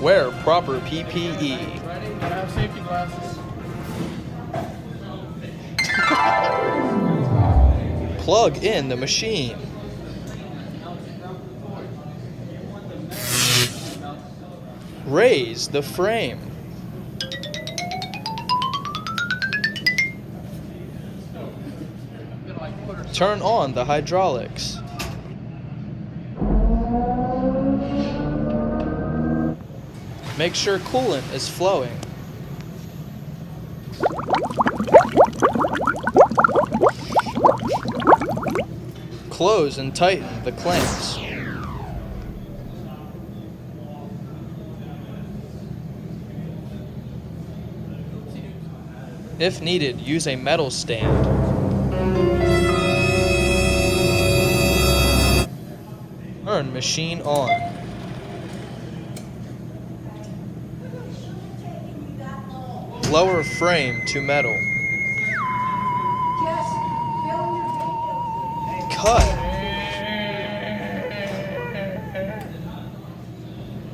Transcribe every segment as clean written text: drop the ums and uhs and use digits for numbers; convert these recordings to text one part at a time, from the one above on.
Wear proper PPE. Have safety glasses. Plug in the machine. Raise the frame. Turn on the hydraulics. Make sure coolant is flowing. Close and tighten the clamps. If needed, use a metal stand. Turn machine on. Lower frame to metal. Cut.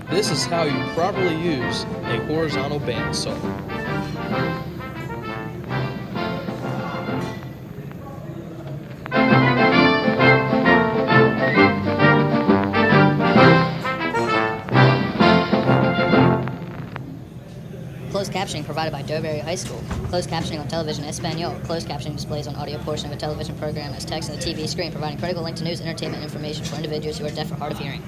This is how you properly use a horizontal bandsaw. Closed captioning provided by Doberry High School. Closed captioning on television Espanol. Closed captioning displays on audio portion of a television program as text on the TV screen, providing critical link to news, entertainment, and information for individuals who are deaf or hard of hearing.